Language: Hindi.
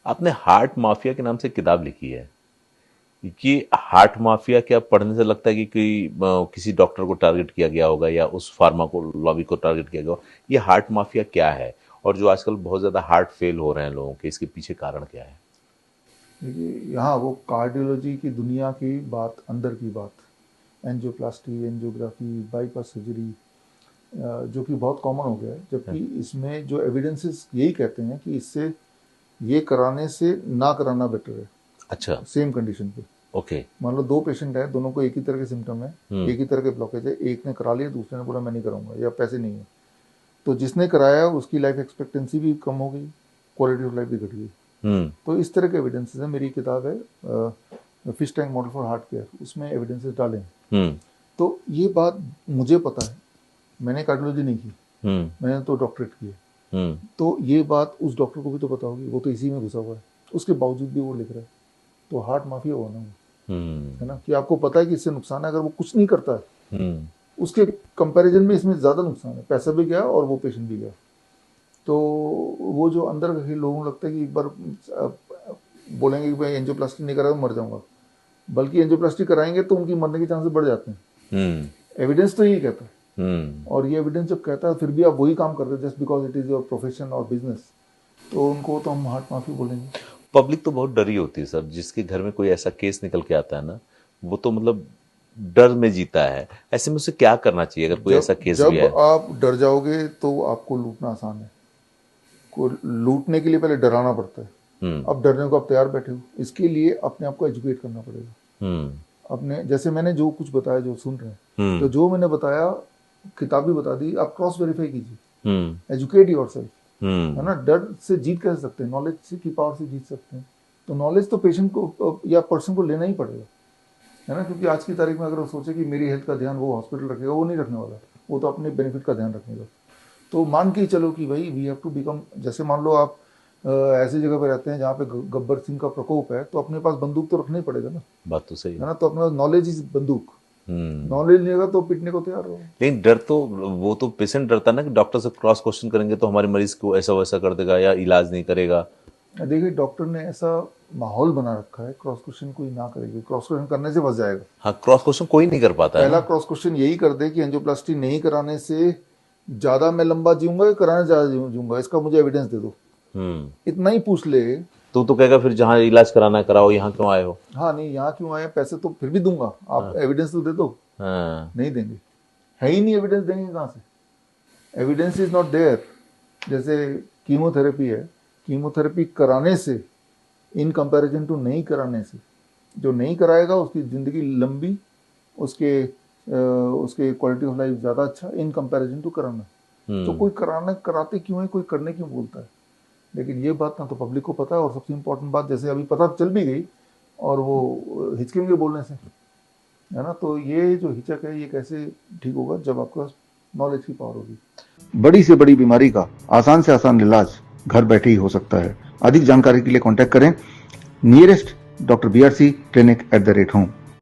आपने हार्ट माफिया के नाम से किताब लिखी है। कि हार्ट माफिया क्या पढ़ने से लगता है कि किसी डॉक्टर को टारगेट किया गया होगा या उस फार्मा को लॉबी को टारगेट किया गया होगा। ये हार्ट माफिया क्या है और जो आजकल बहुत ज्यादा हार्ट फेल हो रहे हैं लोगों के, इसके पीछे कारण क्या है? देखिए, यहाँ वो कार्डियोलॉजी की दुनिया की बात, अंदर की बात, एंजियोप्लास्टी, एंजियोग्राफी, बाईपास सर्जरी, जो कि बहुत कॉमन हो गया है, जबकि इसमें जो एविडेंसेस यही कहते हैं कि इससे ये कराने से ना कराना बेटर है। अच्छा। सेम कंडीशन पे ओके। मान लो दो पेशेंट है, दोनों को एक ही तरह के सिम्टम है, एक ही तरह के ब्लॉकेज है, एक ने करा लिया, दूसरे ने बोला मैं नहीं कराऊंगा या पैसे नहीं है, तो जिसने कराया उसकी लाइफ एक्सपेक्टेंसी भी कम हो गई, क्वालिटी ऑफ लाइफ भी घट गई। तो इस तरह के एविडेंसेस है। मेरी किताब है fish tank model for heart care, उसमें एविडेंसेस डाले हैं। तो ये बात मुझे पता है, मैंने कार्डियोलॉजी नहीं की, मैंने तो डॉक्टरेट की है, तो ये बात उस डॉक्टर को भी तो पता होगी, वो तो इसी में घुसा हुआ है, उसके बावजूद भी वो लिख रहा है। तो हार्ट माफिया हुआ ना, है ना, कि आपको पता है कि इससे नुकसान है, अगर वो कुछ नहीं करता है उसके कंपैरिजन में इसमें ज़्यादा नुकसान है, पैसा भी गया और वो पेशेंट भी गया। तो वो जो अंदर के लोगों को लगता है कि एक बार बोलेंगे कि भाई एंजियोप्लास्टी नहीं करा तो मर जाऊंगा, बल्कि एंजियोप्लास्टी कराएंगे तो उनकी मरने के चांसेस बढ़ जाते हैं। एविडेंस तो यही कहता है, और ये एविडेंस जब कहता है फिर भी आप वही काम करते हैं just because it is your profession और बिजनेस, तो उनको तो हम हार्ट माफी बोलेंगे। पब्लिक तो बहुत डरी होती है सर, जिसके घर में कोई ऐसा केस निकल के आता है ना, वो तो मतलब डर में जीता है। ऐसे में उसे क्या करना चाहिए अगर कोई ऐसा केस भी है? जब आप डर जाओगे तो आपको लूटना आसान है। को लूटने के लिए पहले डराना पड़ता है। अब डरने को आप तैयार बैठे हो, इसके लिए अपने आप को एजुकेट करना पड़ेगा। अपने जैसे मैंने जो कुछ बताया, जो सुन रहे हैं, तो जो मैंने बताया किताब भी बता दी, आप क्रॉस वेरीफाई कीजिए, एजुकेट योरसेल्फ, है ना। डर से जीत कैसे सकते हैं? नॉलेज से की पावर से जीत सकते हैं। तो नॉलेज तो पेशेंट को या पर्सन को लेना ही पड़ेगा, है ना, क्योंकि आज की तारीख में अगर वो सोचे कि मेरी हेल्थ का ध्यान वो हॉस्पिटल रखेगा, वो नहीं रखने वाला, वो तो अपने बेनिफिट का ध्यान रखेगा। तो मान के चलो कि भाई वी हैव टू बिकम, जैसे मान लो आप ऐसी जगह पे रहते हैं जहाँ पे गब्बर सिंह का प्रकोप है, तो अपने पास बंदूक तो रखना ही पड़ेगा ना। बात तो सही है ना, तो अपने पास नॉलेज इज बंदूक, नॉलेज नहीं होगा तो पिटने को तैयार रहो। लेकिन डर तो, वो तो पेशेंट डरता है ना कि डॉक्टर से क्रॉस क्वेश्चन करेंगे तो हमारे मरीज को ऐसा वैसा कर देगा या इलाज नहीं करेगा। देखिए, डॉक्टर ने ऐसा माहौल बना रखा है, क्रॉस क्वेश्चन कोई ना करेगा, क्रॉस क्वेश्चन करने से फंस जाएगा। हाँ, क्रॉस क्वेश्चन कोई नहीं कर पाता है। पहला क्रॉस क्वेश्चन यही कर दे कि एंजियोप्लास्टी नहीं कराने से ज्यादा मैं लंबा जीऊंगा या कराने ज्यादा जीऊंगा, इसका मुझे एविडेंस दे दो। इतना ही पूछ ले तो कहेगा फिर जहाँ इलाज कराना कराओ, यहाँ क्यों आए हो? हाँ, नहीं यहाँ क्यों आए, पैसे तो फिर भी दूंगा, आप एविडेंस तो दे दो। नहीं देंगे, है ही नहीं, एविडेंस देंगे कहाँ से? Evidence is not there. जैसे कीमोथेरेपी है, कीमोथेरेपी कराने से इन कंपैरिजन टू नहीं कराने से, जो नहीं कराएगा उसकी ज़िंदगी लंबी, उसके क्वालिटी ऑफ लाइफ ज़्यादा अच्छा इन कंपैरिजन टू कराना। तो कोई कराते क्यों है, कोई करने क्यों बोलता है? लेकिन ये बात ना तो पब्लिक को पता है, और सबसे इम्पोर्टेंट बात, जैसे अभी पता चल भी गई और वो हिचकेंगे बोलने से, है ना। तो ये जो हिचक है ये कैसे ठीक होगा जब आपके पास नॉलेज की पावर होगी। बड़ी से बड़ी बीमारी का आसान से आसान इलाज घर बैठे ही हो सकता है। अधिक जानकारी के लिए कॉन्टैक्ट करें nearest doctor BRC clinic @home।